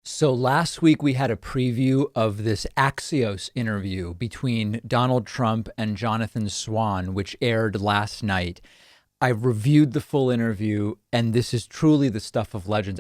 So last week we had a preview of this Axios interview between Donald Trump and Jonathan Swan, which aired last night. I reviewed the full interview, and this is truly the stuff of legends.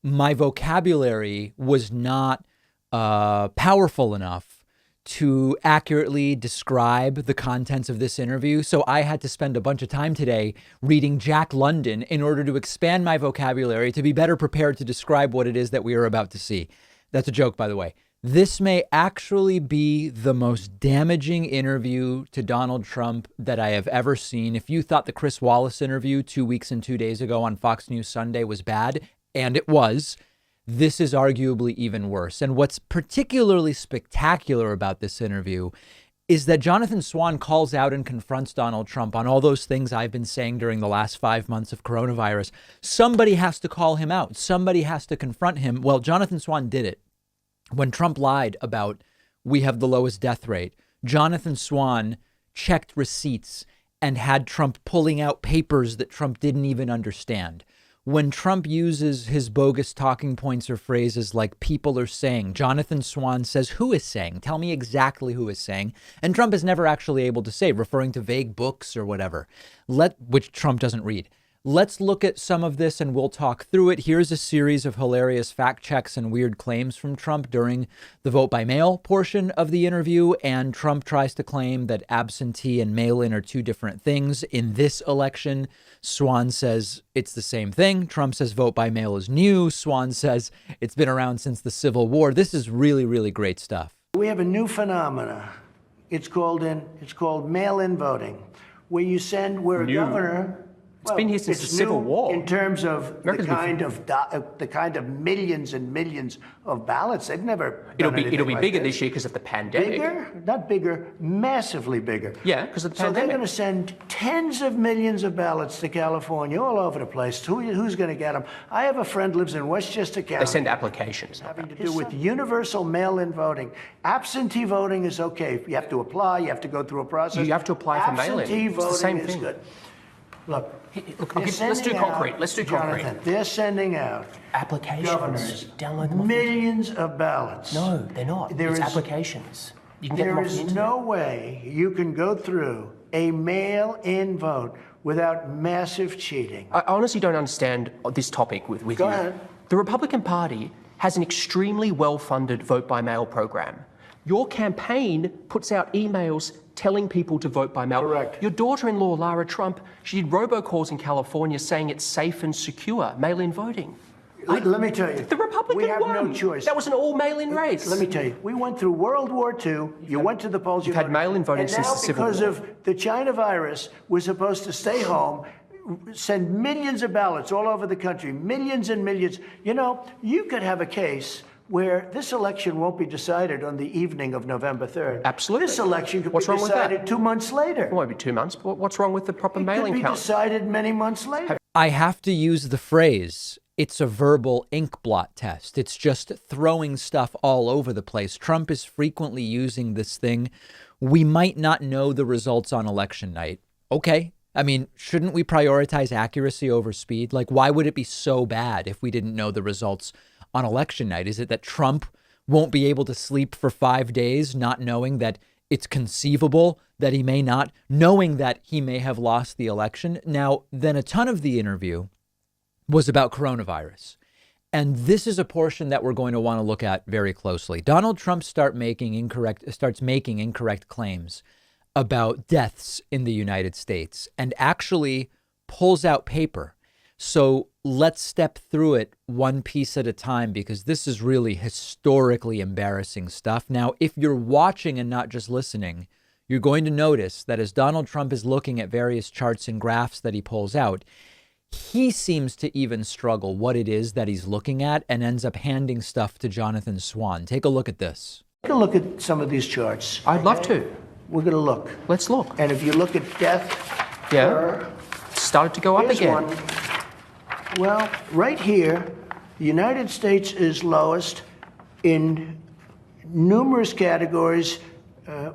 My vocabulary was not powerful enough to accurately describe the contents of this interview. So I had to spend a bunch of time today reading Jack London in order to expand my vocabulary to be better prepared to describe what it is that we are about to see. That's a joke, by the way. This may actually be the most damaging interview to Donald Trump that I have ever seen. If you thought the Chris Wallace interview 2 weeks and 2 days ago on Fox News Sunday was bad, and it was, this is arguably even worse. And what's particularly spectacular about this interview is that Jonathan Swan calls out and confronts Donald Trump on all those things I've been saying during the last 5 months of coronavirus. Somebody has to call him out. Somebody has to confront him. Well, Jonathan Swan did it. When Trump lied about we have the lowest death rate, Jonathan Swan checked receipts and had Trump pulling out papers that Trump didn't even understand. When Trump uses his bogus talking points or phrases like people are saying, Jonathan Swan says, who is saying? Tell me exactly who is saying. And Trump is never actually able to say, referring to vague books or whatever, which Trump doesn't read. Let's look at some of this and we'll talk through it. Here's a series of hilarious fact checks and weird claims from Trump during the vote by mail portion of the interview. And Trump tries to claim that absentee and mail-in are two different things. In this election, Swan says it's the same thing. Trump says vote by mail is new. Swan says it's been around since the Civil War. This is really, really great stuff. We have a new phenomena. It's called mail-in voting, where you send where a governor. It's been here since the Civil War. In terms of the kind of millions and millions of ballots, they've never. It'll be bigger this year because of the pandemic. Bigger, not bigger, massively bigger. Yeah, because of the pandemic. So they're going to send tens of millions of ballots to California, all over the place. Who's going to get them? I have a friend who lives in Westchester County. They send applications. Having to do with universal mail-in voting. Absentee voting is okay. You have to apply. You have to go through a process. You have to apply for mail-in. Absentee voting is thing. Good. Look, let's do concrete. Let's do concrete. Jonathan, they're sending out applications. Governors, download them. Millions of ballots. No, they're not. It's applications. You can get them off the internet. There is no way you can go through a mail-in vote without massive cheating. I honestly don't understand this topic with you. Go ahead. The Republican Party has an extremely well-funded vote-by-mail program. Your campaign puts out emails telling people to vote by mail. Correct. Your daughter-in-law, Lara Trump, she did robocalls in California saying it's safe and secure, mail-in voting. Let me tell you. The Republican we have won. no choice. That was an all-mail-in race. Let me tell you. We went through World War II. You went to the polls. You've had mail-in voting since the Civil War. And now because of the China virus, we're supposed to stay home, send millions of ballots all over the country, millions and millions. You know, you could have a case where this election won't be decided on the evening of November 3rd. Absolutely. This election could be decided 2 months later. It won't be 2 months, but what's wrong with the proper mailing count? It could be decided many months later. I have to use the phrase, it's a verbal ink blot test. It's just throwing stuff all over the place. Trump is frequently using this thing. We might not know the results on election night. Okay. I mean, shouldn't we prioritize accuracy over speed? Like, why would it be so bad if we didn't know the results on election night? Is it that Trump won't be able to sleep for 5 days, not knowing that it's conceivable that he may not, knowing that he may have lost the election? Now, then a ton of the interview was about coronavirus. And this is a portion that we're going to want to look at very closely. Donald Trump starts making incorrect claims about deaths in the United States and actually pulls out paper. So let's step through it one piece at a time, because this is really historically embarrassing stuff. Now, if you're watching and not just listening, you're going to notice that as Donald Trump is looking at various charts and graphs that he pulls out, he seems to even struggle what it is that he's looking at and ends up handing stuff to Jonathan Swan. Take a look at this. Take a look at some of these charts. I'd love to. We're going to look. Let's look. And if you look at death, started to go up again. One. Well, right here, the United States is lowest in numerous categories.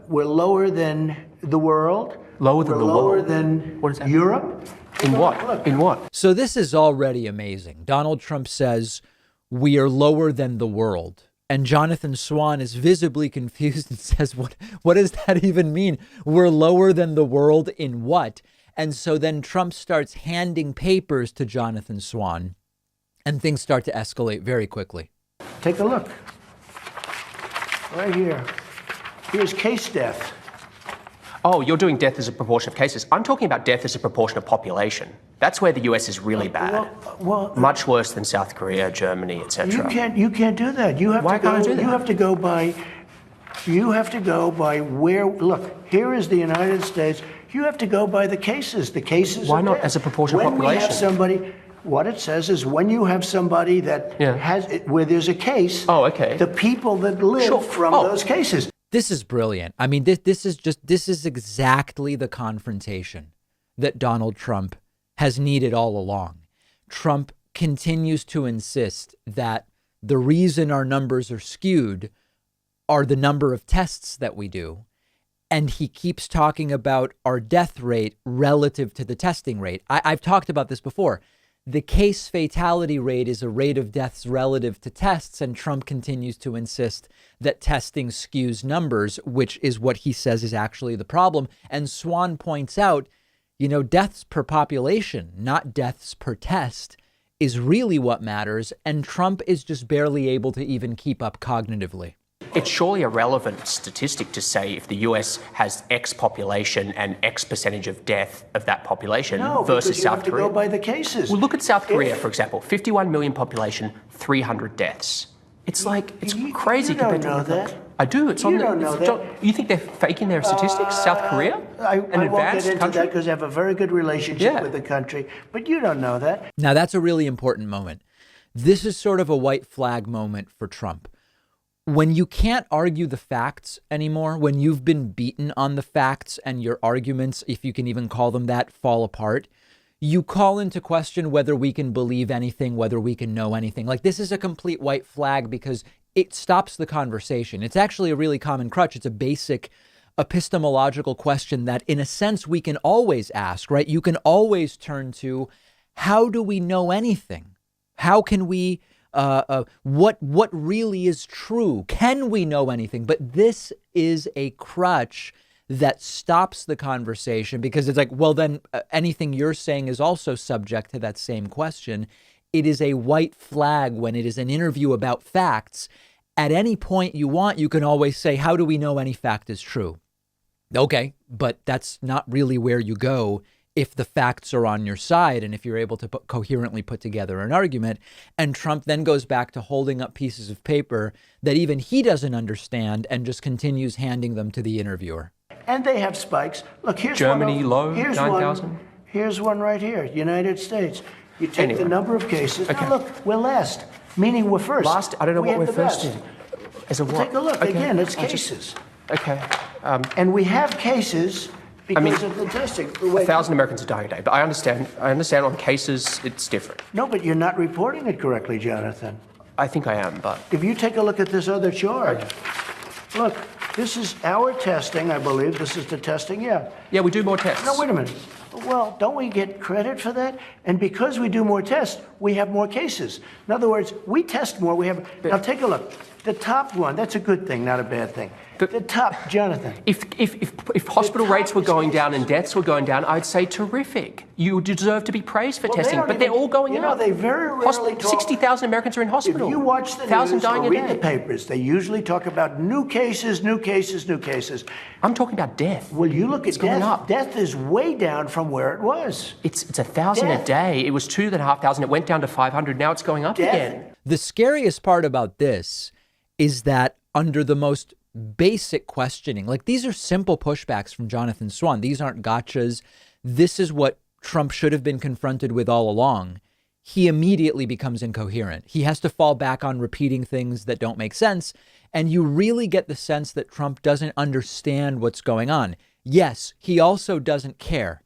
We're lower than the world. Lower than the world? Lower than what is that? Europe. In what? In what? So this is already amazing. Donald Trump says we are lower than the world. And Jonathan Swan is visibly confused and says, what does that even mean? We're lower than the world in what? And so then Trump starts handing papers to Jonathan Swan, and things start to escalate very quickly. Take a look. Right here. Here's case death. Oh, you're doing death as a proportion of cases. I'm talking about death as a proportion of population. That's where the US is really bad. Well, much worse than South Korea, Germany, etc. You can't do that. You have Why to go, can't I do that? You have to go by where. Look, here is the United States. You have to go by the cases. The cases. Why are not dead. as a proportion of when population? We have somebody. What it says is when you have somebody that has where there's a case. Oh, okay. The people that live from those cases. This is brilliant. I mean, this is exactly the confrontation that Donald Trump has needed all along. Trump continues to insist that the reason our numbers are skewed are the number of tests that we do. And he keeps talking about our death rate relative to the testing rate. I've talked about this before. The case fatality rate is a rate of deaths relative to tests, and Trump continues to insist that testing skews numbers, which is what he says is actually the problem. And Swan points out, deaths per population, not deaths per test, is really what matters, and Trump is just barely able to even keep up cognitively. It's surely a relevant statistic to say if the US has X population and X percentage of death of that population versus South Korea. No, you have to go by the cases. Well, look at South Korea, for example. 51 million population, 300 deaths. It's crazy compared to that. I do. It's you on don't know that. You think they're faking their statistics? South Korea? I won't get into that because I have a very good relationship with the country, but you don't know that. Now, that's a really important moment. This is sort of a white flag moment for Trump. When you can't argue the facts anymore, when you've been beaten on the facts and your arguments, if you can even call them that, fall apart, you call into question whether we can believe anything, whether we can know anything. Like, this is a complete white flag because it stops the conversation. It's actually a really common crutch. It's a basic epistemological question that, in a sense, we can always ask, right? You can always turn to, how do we know anything? How can we... what really is true? Can we know anything? But this is a crutch that stops the conversation because it's like, well, then anything you're saying is also subject to that same question. It is a white flag when it is an interview about facts. At any point you want, you can always say, how do we know any fact is true? Okay, but that's not really where you go if the facts are on your side and if you're able to coherently put together an argument. And Trump then goes back to holding up pieces of paper that even he doesn't understand and just continues handing them to the interviewer. And they have spikes. Look, here's Germany one. low, 9,000. Here's one right here, United States. You take the number of cases. Okay. Now look, we're last, meaning we're first. Last? I don't know what we're first in. As a what? Take a look. Okay. Again, it's cases. Okay. And we have cases... Because of the testing. 1,000 Americans are dying a day, but I understand on cases it's different. No, but you're not reporting it correctly, Jonathan. I think I am, but... If you take a look at this other chart, look, this is our testing, I believe. This is the testing, Yeah, we do more tests. No, wait a minute. Well, don't we get credit for that? And because we do more tests, we have more cases. In other words, we test more, we have... Now, take a look. The top one, that's a good thing, not a bad thing. The top, Jonathan. If hospital rates were going down and deaths were going down, I'd say terrific. You deserve to be praised for testing, but they're all going up. They very rarely talk... 60,000 Americans are in hospital. If you watch the news or read the papers, they usually talk about new cases, new cases, new cases. I'm talking about death. Well, you look at death. Going up. Death is way down from where it was. It's 1,000 a day. It was 2,500. It went down to 500. Now it's going up again. The scariest part about this is that under the most basic questioning, like, these are simple pushbacks from Jonathan Swan. These aren't gotchas. This is what Trump should have been confronted with all along. He immediately becomes incoherent. He has to fall back on repeating things that don't make sense. And you really get the sense that Trump doesn't understand what's going on. Yes, he also doesn't care.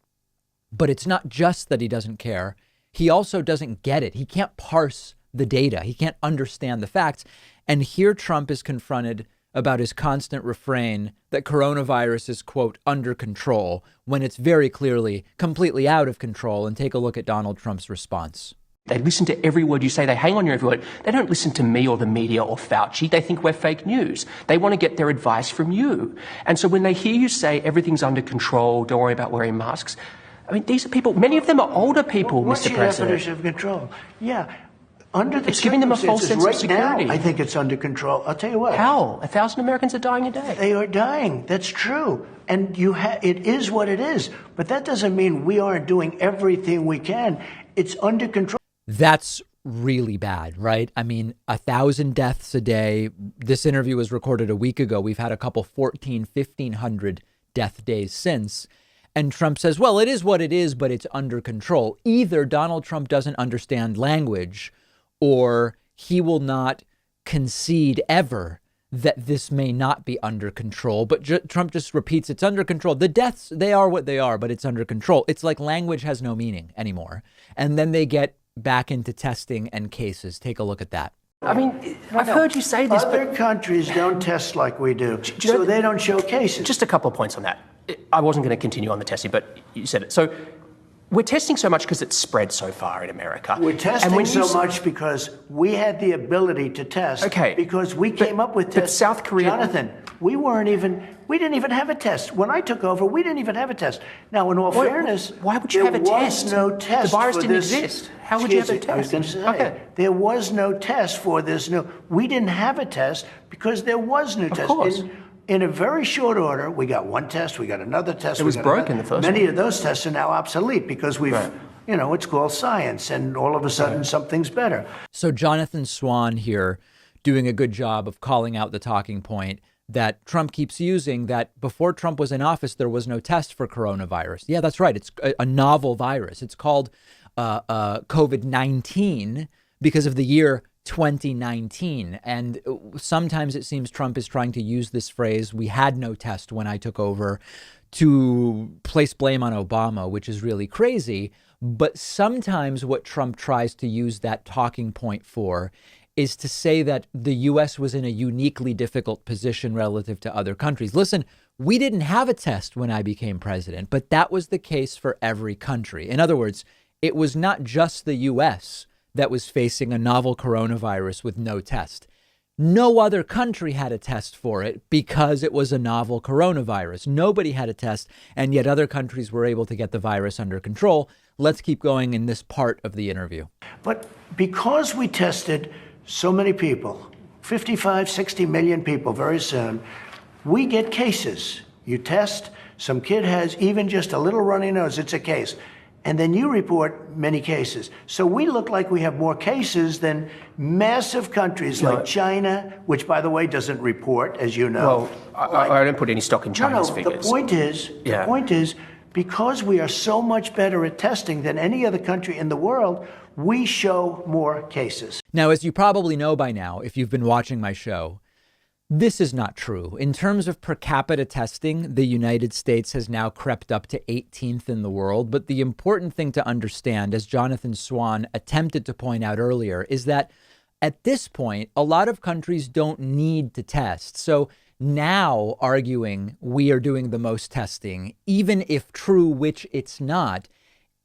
But it's not just that he doesn't care. He also doesn't get it. He can't parse the data. He can't understand the facts. And here Trump is confronted about his constant refrain that coronavirus is, quote, under control, when it's very clearly completely out of control. And take a look at Donald Trump's response. They listen to every word you say. They hang on your every word. They don't listen to me or the media or Fauci. They think we're fake news. They want to get their advice from you. And so when they hear you say everything's under control, don't worry about wearing masks, I mean, these are people, many of them are older people, What's Mr. your President. definition of control? Yeah. Under the It's giving them a false sense of right security. now, I think it's under control. I'll tell you what. How? 1,000 Americans are dying a day. They are dying. That's true. And it is what it is. But that doesn't mean we aren't doing everything we can. It's under control. That's really bad, right? I mean, 1,000 deaths a day. This interview was recorded a week ago. We've had a couple 1,500 death days since. And Trump says, well, it is what it is, but it's under control. Either Donald Trump doesn't understand language, or he will not concede ever that this may not be under control. But Trump just repeats it's under control. The deaths, they are what they are, but it's under control. It's like language has no meaning anymore. And then they get back into testing and cases. Take a look at that. I mean, I've heard you say this, Other countries don't test like we do, so they don't show cases. Just a couple of points on that. I wasn't going to continue on the testing, but you said it. So we're testing so much because it's spread so far in America. We're testing so much because we had the ability to test. Okay. Because we came up with tests. South Korea. Jonathan, we didn't even have a test. When I took over, we didn't even have a test. Now, in all fairness, why would you have a test? There was no test. The virus for didn't this. exist. How would you have a test? I was going to say, okay. There was no test for this new. We didn't have a test because there was no test. Of course. In a very short order, we got one test, we got another test. It was broken, the first one. Many of those tests are now obsolete because we've, it's called science, and all of a sudden something's better. So Jonathan Swan here doing a good job of calling out the talking point that Trump keeps using, that before Trump was in office, there was no test for coronavirus. Yeah, that's right. It's a novel virus. It's called COVID-19 because of the year 2019. And sometimes it seems Trump is trying to use this phrase, we had no test when I took over, to place blame on Obama, which is really crazy. But sometimes what Trump tries to use that talking point for is to say that the U.S. was in a uniquely difficult position relative to other countries. Listen, we didn't have a test when I became president, but that was the case for every country. In other words, it was not just the U.S. that was facing a novel coronavirus with no test. No other country had a test for it because it was a novel coronavirus. Nobody had a test, and yet other countries were able to get the virus under control. Let's keep going in this part of the interview. But because we tested so many people, 55, 60 million people very soon, we get cases. You test, some kid has even just a little runny nose, it's a case. And then you report many cases. So we look like we have more cases than massive countries like China, which, by the way, doesn't report, as you know. Well, I don't put any stock in China's figures. The point is, because we are so much better at testing than any other country in the world, we show more cases. Now, as you probably know by now, if you've been watching my show, this is not true. In terms of per capita testing, the United States has now crept up to 18th in the world. But the important thing to understand, as Jonathan Swan attempted to point out earlier, is that at this point, a lot of countries don't need to test. So now arguing we are doing the most testing, even if true, which it's not,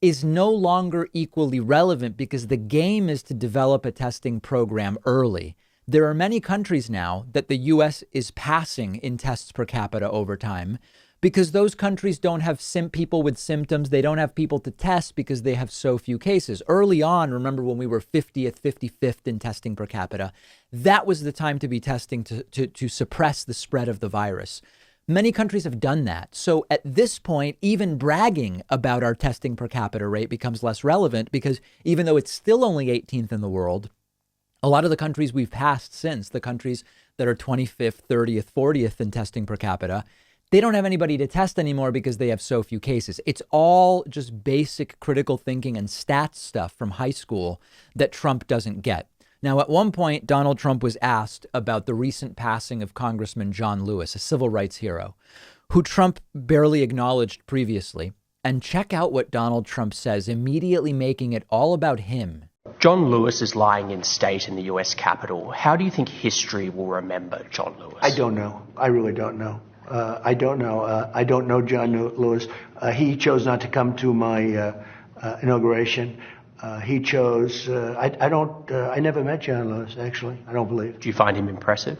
is no longer equally relevant because the game is to develop a testing program early. There are many countries now that the U.S. is passing in tests per capita over time because those countries don't have people with symptoms. They don't have people to test because they have so few cases. Early on, remember when we were 50th, 55th in testing per capita, that was the time to be testing to suppress the spread of the virus. Many countries have done that. So at this point, even bragging about our testing per capita rate becomes less relevant because even though it's still only 18th in the world, a lot of the countries we've passed since, the countries that are 25th, 30th, 40th in testing per capita, they don't have anybody to test anymore because they have so few cases. It's all just basic critical thinking and stats stuff from high school that Trump doesn't get. Now, at one point, Donald Trump was asked about the recent passing of Congressman John Lewis, a civil rights hero, who Trump barely acknowledged previously. And check out what Donald Trump says, immediately making it all about him. John Lewis is lying in state in the U.S. Capitol. How do you think history will remember John Lewis? I don't know. I really don't know. I don't know. I don't know John Lewis. He chose not to come to my inauguration. He chose. I never met John Lewis, actually. I don't believe. Do you find him impressive?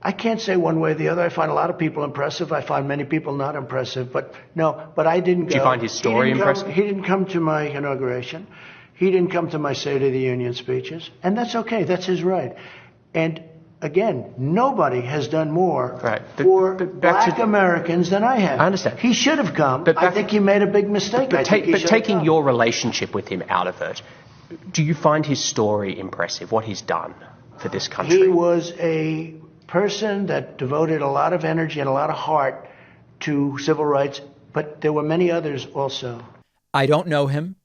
I can't say one way or the other. I find a lot of people impressive. I find many people not impressive. But I didn't go. Do you find his story impressive? He didn't come to my inauguration. He didn't come to my State of the Union speeches. And that's okay. That's his right. And again, nobody has done more for black Americans than I have. I understand. He should have come. I think he made a big mistake. But taking your relationship with him out of it, do you find his story impressive, what he's done for this country? He was a person that devoted a lot of energy and a lot of heart to civil rights, but there were many others also. I don't know him.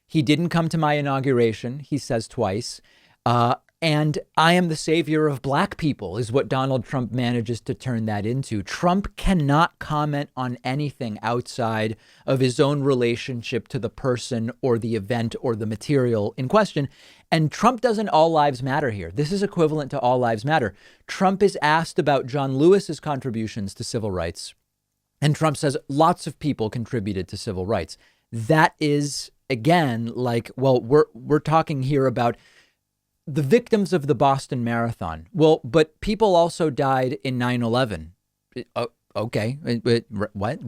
He didn't come to my inauguration, he says twice. And I am the savior of black people is what Donald Trump manages to turn that into. Trump cannot comment on anything outside of his own relationship to the person or the event or the material in question. And Trump doesn't all lives matter here. This is equivalent to all lives matter. Trump is asked about John Lewis's contributions to civil rights. And Trump says lots of people contributed to civil rights. That is, again, like, well, we're talking here about the victims of the Boston Marathon. Well, but people also died in 9/11. Okay. What?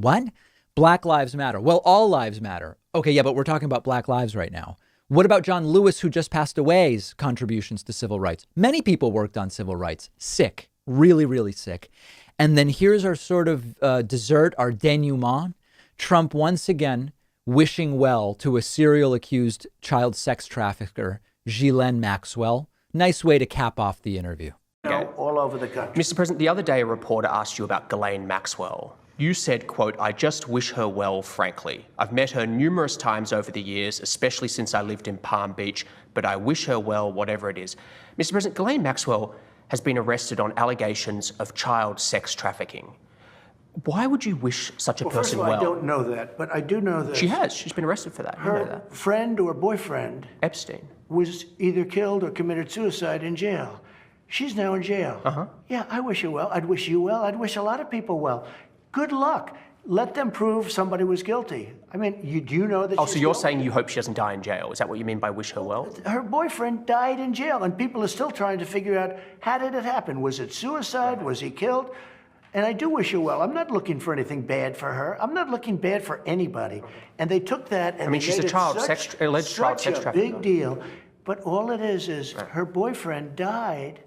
Black lives matter. Well, all lives matter. Okay. Yeah, but we're talking about black lives right now. What about John Lewis, who just passed away's contributions to civil rights? Many people worked on civil rights. Sick. Really, really sick. And then here's our sort of dessert, our denouement. Trump once again wishing well to a serial accused child sex trafficker, Ghislaine Maxwell. Nice way to cap off the interview. All over the country. Mr. President, the other day a reporter asked you about Ghislaine Maxwell. You said, quote, "I just wish her well, frankly. I've met her numerous times over the years, especially since I lived in Palm Beach, but I wish her well, whatever it is." Mr. President, Ghislaine Maxwell has been arrested on allegations of child sex trafficking. Why would you wish such a person well? I don't know that, but I do know that. She has. She's been arrested for that. You know that. Her friend or boyfriend, Epstein, was either killed or committed suicide in jail. She's now in jail. Yeah, I wish her well. I'd wish you well. I'd wish a lot of people well. Good luck. Let them prove somebody was guilty. I mean, do you know that so you're saying you hope she doesn't die in jail? Is that what you mean by wish her well? Her boyfriend died in jail, and people are still trying to figure out, how did it happen? Was it suicide? Was he killed? And I do wish her well. I'm not looking for anything bad for her. I'm not looking bad for anybody. And they took that and she's a alleged child sex trafficker. Big deal. But all it is her boyfriend died.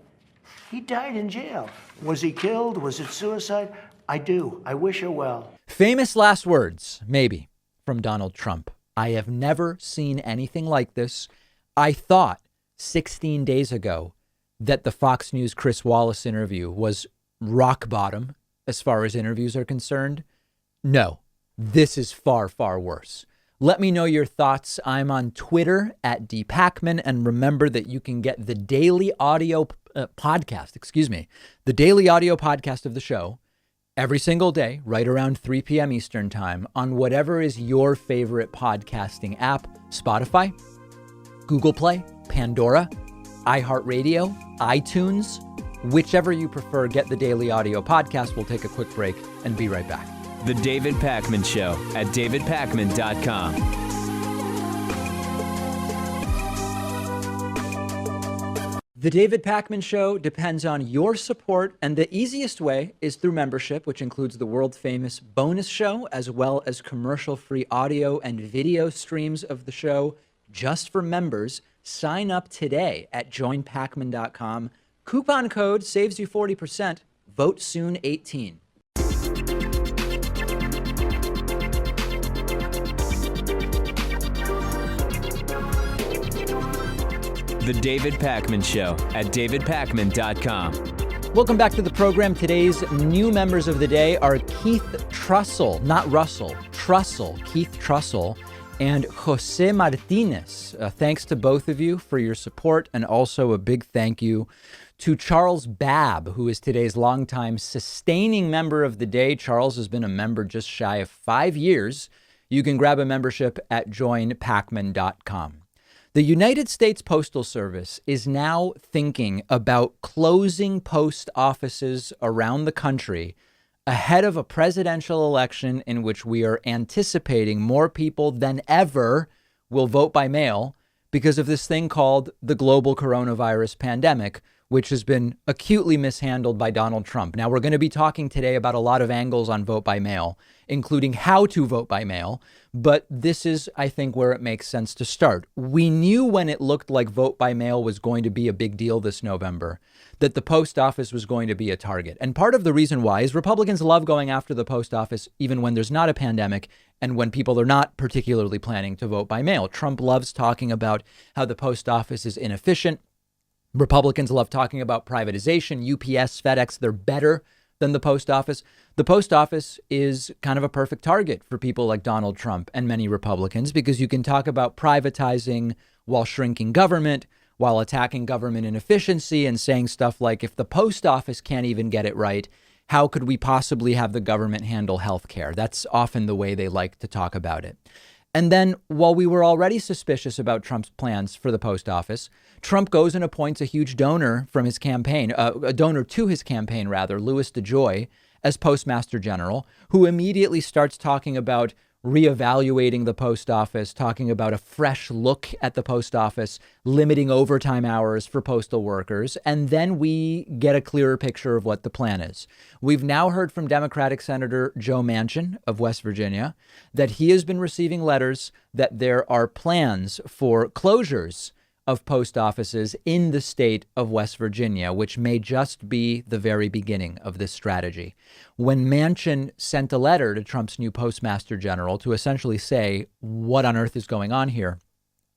He died in jail. Was he killed? Was it suicide? I do. I wish her well. Famous last words, maybe, from Donald Trump. I have never seen anything like this. I thought 16 days ago that the Fox News Chris Wallace interview was rock bottom as far as interviews are concerned. No, this is far, far worse. Let me know your thoughts. I'm on Twitter at @dpakman. And remember that you can get the daily audio podcast, the daily audio podcast of the show every single day, right around 3 p.m. Eastern time on whatever is your favorite podcasting app: Spotify, Google Play, Pandora, iHeartRadio, iTunes, whichever you prefer. Get the daily audio podcast. We'll take a quick break and be right back. The David Pakman Show at davidpakman.com. The David Pakman Show depends on your support, and the easiest way is through membership, which includes the world-famous bonus show, as well as commercial-free audio and video streams of the show just for members. Sign up today at joinpakman.com. Coupon code saves you 40%. Vote soon 18. The David Pakman Show at davidpakman.com. Welcome back to the program. Today's new members of the day are Keith Trussell, not Russell, Trussell, Keith Trussell, and Jose Martinez. Thanks to both of you for your support, and also a big thank you to Charles Babb, who is today's longtime sustaining member of the day. Charles has been a member just shy of 5 years. You can grab a membership at joinpakman.com. The United States Postal Service is now thinking about closing post offices around the country ahead of a presidential election in which we are anticipating more people than ever will vote by mail because of this thing called the global coronavirus pandemic, which has been acutely mishandled by Donald Trump. Now, we're going to be talking today about a lot of angles on vote by mail, including how to vote by mail. But this is, I think, where it makes sense to start. We knew when it looked like vote by mail was going to be a big deal this November, that the post office was going to be a target. And part of the reason why is Republicans love going after the post office, even when there's not a pandemic and when people are not particularly planning to vote by mail. Trump loves talking about how the post office is inefficient. Republicans love talking about privatization. UPS, FedEx, they're better than the post office. The post office is kind of a perfect target for people like Donald Trump and many Republicans, because you can talk about privatizing while shrinking government, while attacking government inefficiency and saying stuff like, if the post office can't even get it right, how could we possibly have the government handle health care? That's often the way they like to talk about it. And then, while we were already suspicious about Trump's plans for the post office, Trump goes and appoints a huge donor from his campaign, a donor to his campaign, rather, Louis DeJoy, as Postmaster General, who immediately starts talking about reevaluating the post office, talking about a fresh look at the post office, limiting overtime hours for postal workers. And then we get a clearer picture of what the plan is. We've now heard from Democratic Senator Joe Manchin of West Virginia that he has been receiving letters that there are plans for closures of post offices in the state of West Virginia, which may just be the very beginning of this strategy. When Manchin sent a letter to Trump's new Postmaster General to essentially say, what on earth is going on here?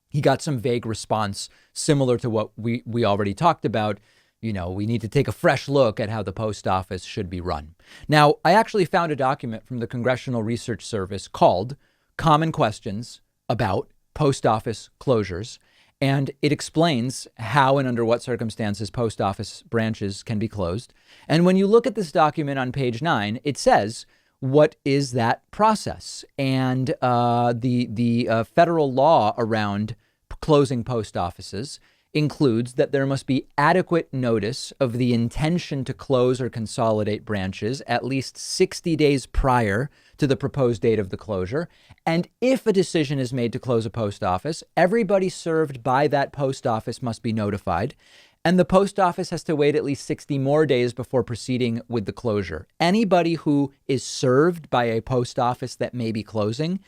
He got some vague response similar to what we already talked about. You know, we need to take a fresh look at how the post office should be run. Now, I actually found a document from the Congressional Research Service called Common Questions About Post Office Closures. And it explains how and under what circumstances post office branches can be closed. And when you look at this document on page 9, it says, what is that process? And the federal law around closing post offices includes that there must be adequate notice of the intention to close or consolidate branches at least 60 days prior to the proposed date of the closure. And if a decision is made to close a post office, everybody served by that post office must be notified. And the post office has to wait at least 60 more days before proceeding with the closure. Anybody who is served by a post office that may be closing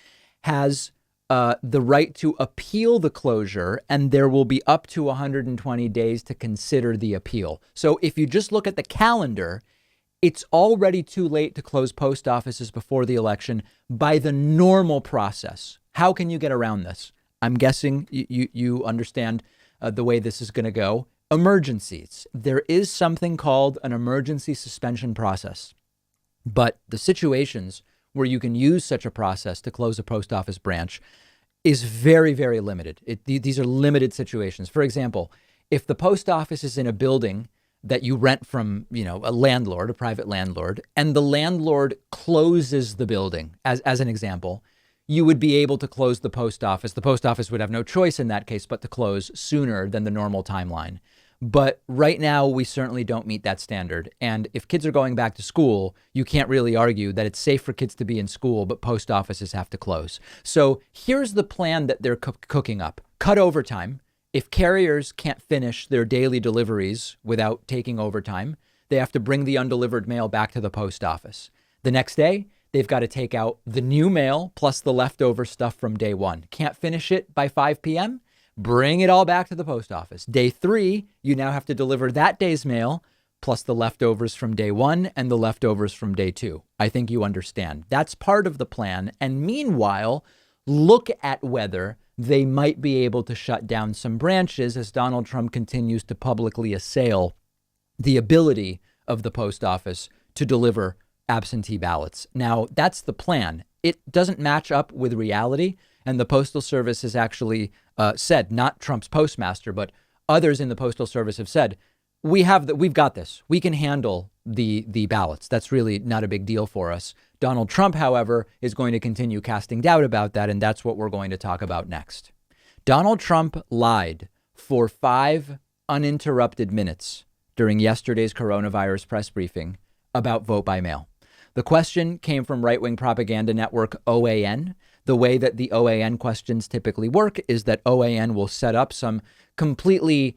has the right to appeal the closure, and there will be up to 120 days to consider the appeal. So if you just look at the calendar, it's already too late to close post offices before the election by the normal process. How can you get around this? I'm guessing you understand the way this is going to go. Emergencies. There is something called an emergency suspension process, but the situations where you can use such a process to close a post office branch is very, very limited. These are limited situations. For example, if the post office is in a building that you rent from, a landlord, a private landlord, and the landlord closes the building, as an example, you would be able to close the post office. The post office would have no choice in that case but to close sooner than the normal timeline. But right now, we certainly don't meet that standard. And if kids are going back to school, you can't really argue that it's safe for kids to be in school, but post offices have to close. So here's the plan that they're cooking up. Cut overtime. If carriers can't finish their daily deliveries without taking overtime, they have to bring the undelivered mail back to the post office. The next day, they've got to take out the new mail plus the leftover stuff from day one. Can't finish it by 5 p.m.? Bring it all back to the post office. Day 3, you now have to deliver that day's mail plus the leftovers from day 1 and the leftovers from day 2. I think you understand. That's part of the plan. And meanwhile, look at whether they might be able to shut down some branches as Donald Trump continues to publicly assail the ability of the post office to deliver absentee ballots. Now, that's the plan. It doesn't match up with reality. And the Postal Service has actually said, not Trump's postmaster, but others in the Postal Service have said, we've got this. We can handle the ballots. That's really not a big deal for us. Donald Trump, however, is going to continue casting doubt about that. And that's what we're going to talk about next. Donald Trump lied for 5 uninterrupted minutes during yesterday's coronavirus press briefing about vote by mail. The question came from right-wing propaganda network OAN. The way that the OAN questions typically work is that OAN will set up some completely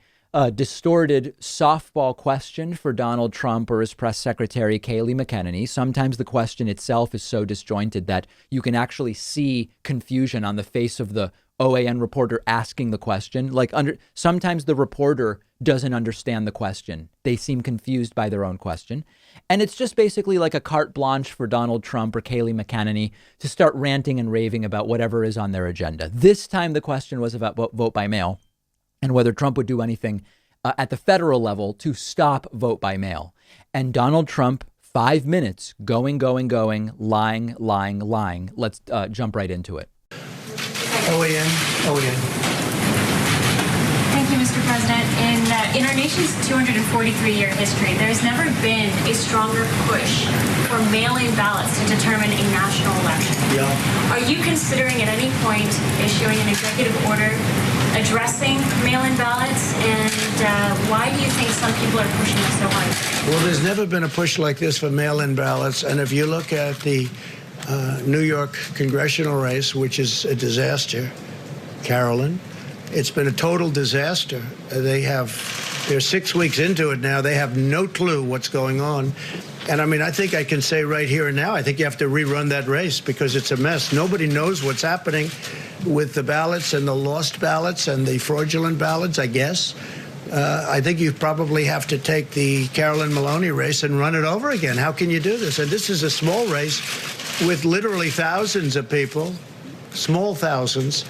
distorted softball question for Donald Trump or his press secretary, Kayleigh McEnany. Sometimes the question itself is so disjointed that you can actually see confusion on the face of the OAN reporter asking the question. Sometimes the reporter doesn't understand the question. They seem confused by their own question. And it's just basically like a carte blanche for Donald Trump or Kayleigh McEnany to start ranting and raving about whatever is on their agenda. This time the question was about vote by mail and whether Trump would do anything at the federal level to stop vote by mail. And Donald Trump, 5 minutes, going, lying. Let's jump right into it. OAN. Thank you, Mr. President. In our nation's 243-year history, there's never been a stronger push for mail-in ballots to determine a national election. Yeah. Are you considering at any point issuing an executive order addressing mail-in ballots? And why do you think some people are pushing it so hard? Well, there's never been a push like this for mail-in ballots. And if you look at the New York congressional race, which is a disaster, Carolyn, it's been a total disaster. They're 6 weeks into it now. They have no clue what's going on. And I mean, I think I can say right here and now, I think you have to rerun that race because it's a mess. Nobody knows what's happening with the ballots and the lost ballots and the fraudulent ballots, I guess. I think you probably have to take the Carolyn Maloney race and run it over again. How can you do this? And this is a small race with literally thousands of people, small thousands,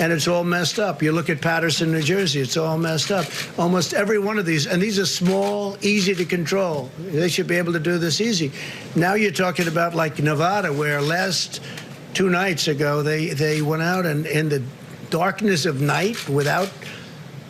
and it's all messed up. You look at Paterson, New Jersey, it's all messed up. Almost every one of these, and these are small, easy to control. They should be able to do this easy. Now you're talking about like Nevada, where last 2 nights ago, they went out and in the darkness of night without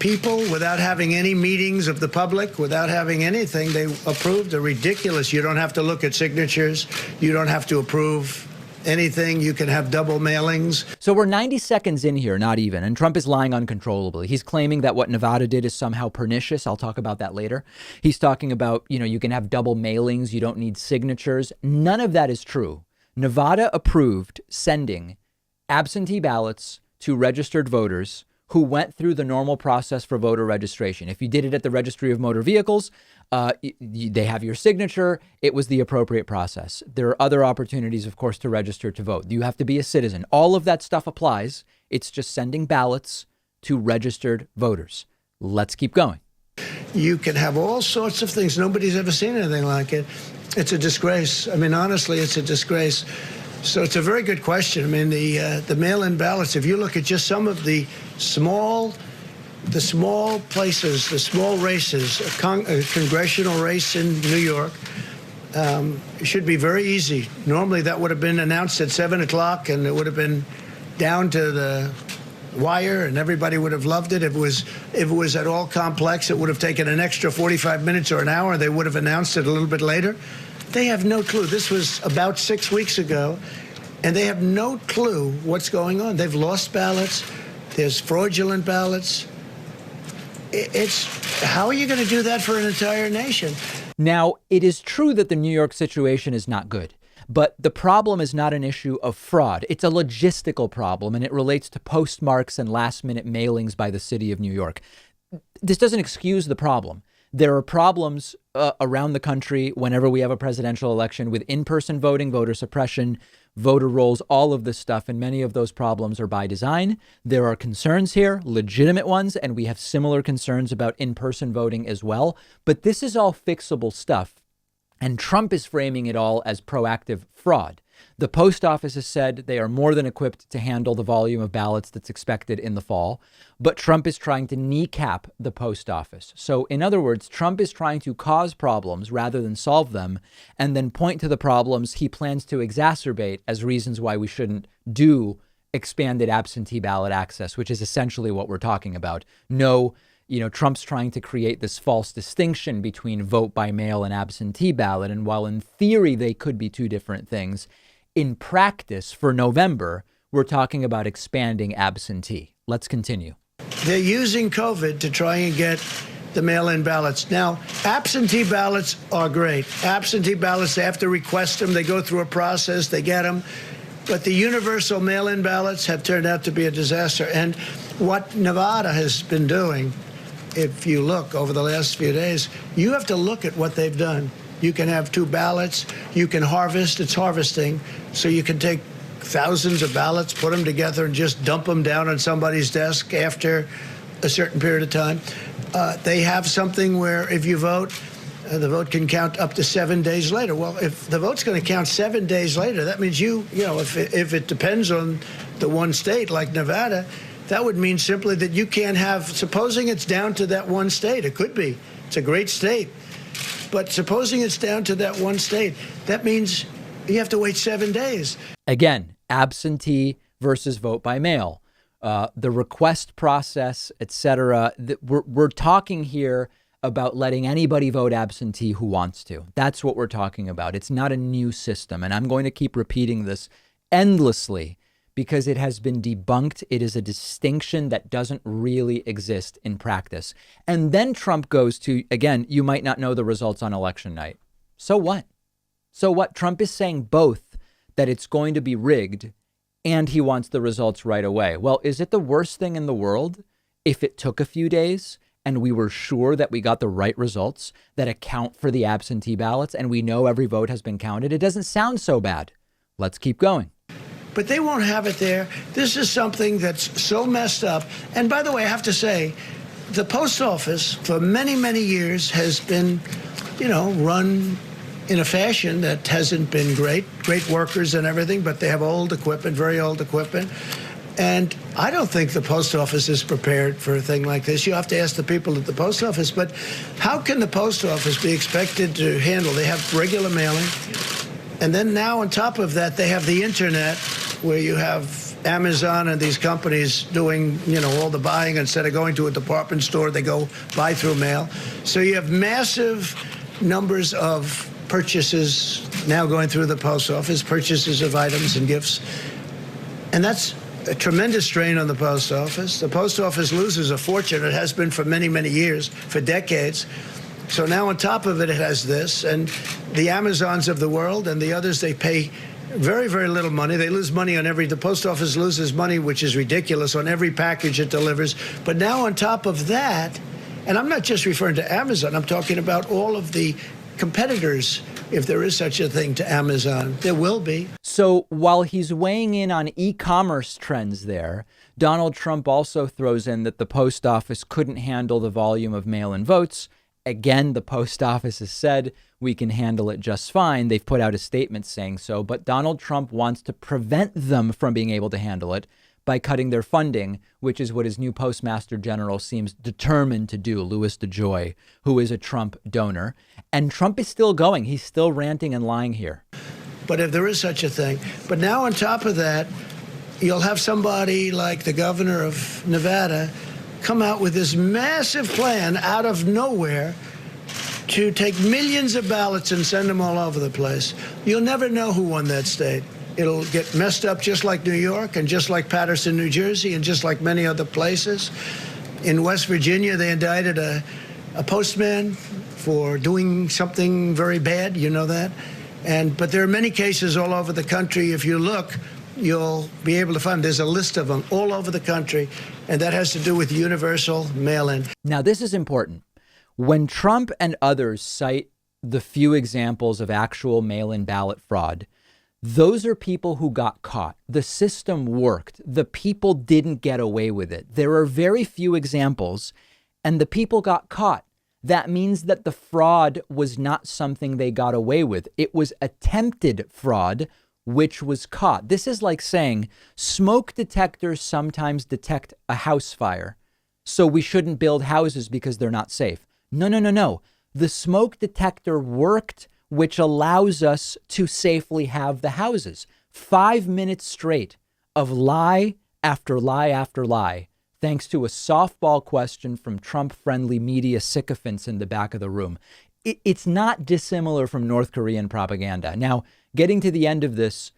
people, without having any meetings of the public, without having anything, they approved a ridiculous, you don't have to look at signatures, you don't have to approve anything, you can have double mailings. So we're 90 seconds in here, not even, and Trump is lying uncontrollably. He's claiming that what Nevada did is somehow pernicious. I'll talk about that later. He's talking about, you can have double mailings, you don't need signatures. None of that is true. Nevada approved sending absentee ballots to registered voters who went through the normal process for voter registration. If you did it at the Registry of Motor Vehicles, they have your signature. It was the appropriate process. There are other opportunities, of course, to register to vote. You have to be a citizen. All of that stuff applies. It's just sending ballots to registered voters. Let's keep going. You can have all sorts of things. Nobody's ever seen anything like it. It's a disgrace. I mean, honestly, it's a disgrace. So it's a very good question. I mean, the mail-in ballots, if you look at just some of the small places, the small races, a congressional race in New York, it should be very easy. Normally that would have been announced at 7 o'clock and it would have been down to the wire and everybody would have loved it. If it was at all complex, it would have taken an extra 45 minutes or an hour. They would have announced it a little bit later. They have no clue. This was about 6 weeks ago, and they have no clue what's going on. They've lost ballots. There's fraudulent ballots. How are you going to do that for an entire nation? Now, it is true that the New York situation is not good, but the problem is not an issue of fraud. It's a logistical problem, and it relates to postmarks and last-minute mailings by the city of New York. This doesn't excuse the problem. There are problems around the country whenever we have a presidential election with in-person voting, voter suppression, voter rolls, all of this stuff. And many of those problems are by design. There are concerns here, legitimate ones, and we have similar concerns about in-person voting as well. But this is all fixable stuff. And Trump is framing it all as proactive fraud. The post office has said they are more than equipped to handle the volume of ballots that's expected in the fall. But Trump is trying to kneecap the post office. So in other words, Trump is trying to cause problems rather than solve them, and then point to the problems he plans to exacerbate as reasons why we shouldn't do expanded absentee ballot access, which is essentially what we're talking about. No, Trump's trying to create this false distinction between vote by mail and absentee ballot. And while in theory they could be two different things, in practice for November, we're talking about expanding absentee. Let's continue. They're using COVID to try and get the mail-in ballots. Now, absentee ballots are great. Absentee ballots, they have to request them. They go through a process. They get them. But the universal mail-in ballots have turned out to be a disaster. And what Nevada has been doing, if you look over the last few days, you have to look at what they've done. You can have 2 ballots. You can harvest. It's harvesting. So you can take thousands of ballots, put them together, and just dump them down on somebody's desk after a certain period of time. They have something where if you vote, the vote can count up to 7 days later. Well, if the vote's going to count 7 days later, that means if it depends on the one state like Nevada, that would mean simply that you can't have, supposing it's down to that one state, it could be, it's a great state, but supposing it's down to that one state, that means you have to wait 7 days. Again, absentee versus vote by mail. The request process, etc. We're talking here about letting anybody vote absentee who wants to. That's what we're talking about. It's not a new system. And I'm going to keep repeating this endlessly because it has been debunked. It is a distinction that doesn't really exist in practice. And then Trump goes to, again, you might not know the results on election night. So what? So what? Trump is saying both that it's going to be rigged and he wants the results right away. Well, is it the worst thing in the world if it took a few days and we were sure that we got the right results that account for the absentee ballots and we know every vote has been counted? It doesn't sound so bad. Let's keep going. But they won't have it there. This is something that's so messed up. And by the way, I have to say, the post office for many, many years has been, run in a fashion that hasn't been great workers and everything, but they have old equipment, very old equipment. And I don't think the post office is prepared for a thing like this. You have to ask the people at the post office. But how can the post office be expected to handle? They have regular mailing. And then now on top of that, they have the internet where you have Amazon and these companies doing, all the buying. Instead of going to a department store, they go buy through mail. So you have massive numbers of purchases now going through the post office, purchases of items and gifts. And that's a tremendous strain on the post office. The post office loses a fortune. It has been for many, many years, for decades. So now on top of it, it has this. And the Amazons of the world and the others, they pay very, very little money. They lose money on the post office loses money, which is ridiculous, on every package it delivers. But now on top of that, and I'm not just referring to Amazon, I'm talking about all of the competitors, if there is such a thing to Amazon. There will be. So while he's weighing in on e-commerce trends there, Donald Trump also throws in that the post office couldn't handle the volume of mail-in votes. Again, the post office has said we can handle it just fine. They've put out a statement saying so, but Donald Trump wants to prevent them from being able to handle it by cutting their funding, which is what his new postmaster general seems determined to do, Louis DeJoy, who is a Trump donor. And Trump is still going. He's still ranting and lying here. But if there is such a thing. But now on top of that, you'll have somebody like the governor of Nevada come out with this massive plan out of nowhere to take millions of ballots and send them all over the place. You'll never know who won that state. It'll get messed up just like New York and just like Paterson, New Jersey, and just like many other places. In West Virginia, they indicted a postman for doing something very bad. You know that? But there are many cases all over the country. If you look, you'll be able to find there's a list of them all over the country, and that has to do with universal mail-in. Now, this is important. When Trump and others cite the few examples of actual mail-in ballot fraud, those are people who got caught. The system worked. The people didn't get away with it. There are very few examples, and the people got caught. That means that the fraud was not something they got away with. It was attempted fraud, which was caught. This is like saying smoke detectors sometimes detect a house fire, so we shouldn't build houses because they're not safe. No. The smoke detector worked, which allows us to safely have the houses. 5 minutes straight of lie after lie after lie, thanks to a softball question from Trump-friendly media sycophants in the back of the room. It's not dissimilar from North Korean propaganda. Now, getting to the end of this,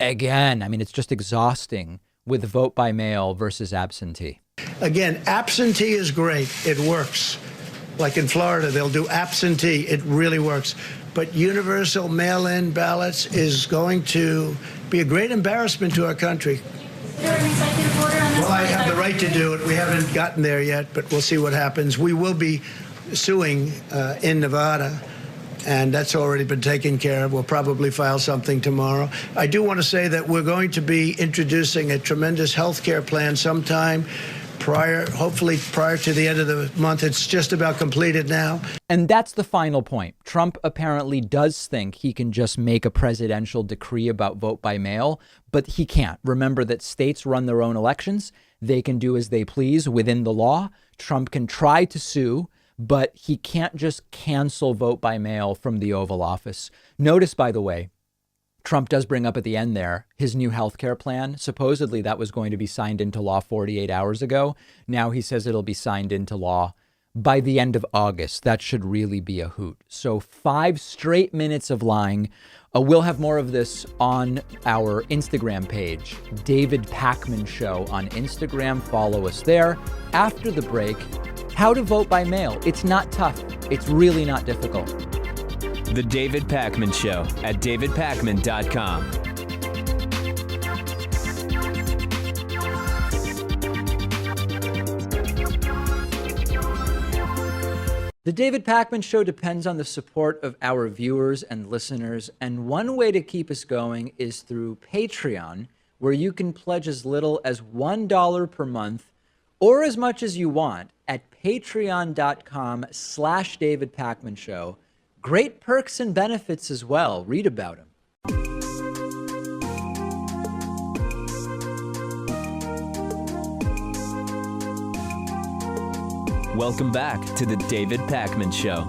again, it's just exhausting with vote by mail versus absentee. Again, absentee is great. It works. like in Florida, they'll do absentee. It really works. But universal mail-in ballots is going to be a great embarrassment to our country. Is there an executive order on this? Well, I have the right to do it. We haven't gotten there yet, but we'll see what happens. We will be suing in Nevada, and that's already been taken care of. We'll probably file something tomorrow. I do want to say that we're going to be introducing a tremendous health care plan sometime hopefully prior to the end of the month. It's just about completed now. And that's the final point. Trump apparently does think he can just make a presidential decree about vote by mail, but he can't. Remember that states run their own elections. They can do as they please within the law. Trump can try to sue, but he can't just cancel vote by mail from the Oval Office. Notice, by the way, Trump does bring up at the end there his new health care plan. Supposedly that was going to be signed into law 48 hours ago. Now he says it'll be signed into law by the end of August. That should really be a hoot. So 5 straight minutes of lying. We'll have more of this on our Instagram page, David Pakman Show on Instagram. Follow us there. After the break, how to vote by mail. It's not tough. It's really not difficult. The David Pakman Show at davidpakman.com. The David Pakman Show depends on the support of our viewers and listeners, and one way to keep us going is through Patreon, where you can pledge as little as $1 per month or as much as you want at patreon.com/David Pakman Show. Great perks and benefits as well. Read about them. Welcome back to the David Pakman Show.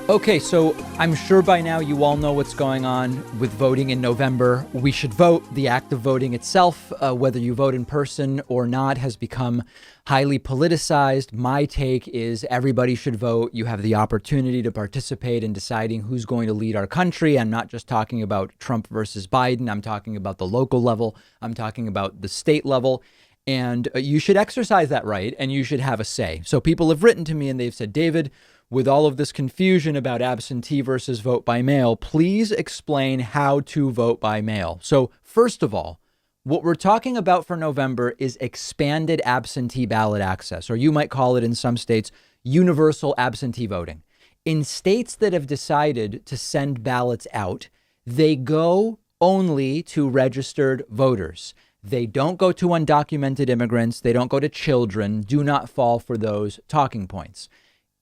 Okay, so I'm sure by now you all know what's going on with voting in November. We should vote. The act of voting itself, whether you vote in person or not, has become highly politicized. My take is everybody should vote. You have the opportunity to participate in deciding who's going to lead our country. I'm not just talking about Trump versus Biden. I'm talking about the local level. I'm talking about the state level. And you should exercise that right, and you should have a say. So people have written to me and they've said, David, with all of this confusion about absentee versus vote by mail, please explain how to vote by mail. So first of all, what we're talking about for November is expanded absentee ballot access, or you might call it in some states, universal absentee voting. In states that have decided to send ballots out, they go only to registered voters. They don't go to undocumented immigrants. They don't go to children. Do not fall for those talking points.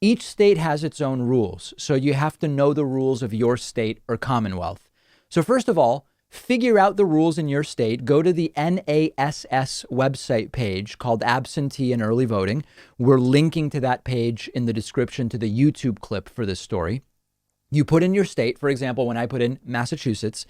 Each state has its own rules, so you have to know the rules of your state or commonwealth. So first of all, figure out the rules in your state. Go to the NASS website page called Absentee and Early Voting. We're linking to that page in the description to the YouTube clip for this story. You put in your state. For example, when I put in Massachusetts,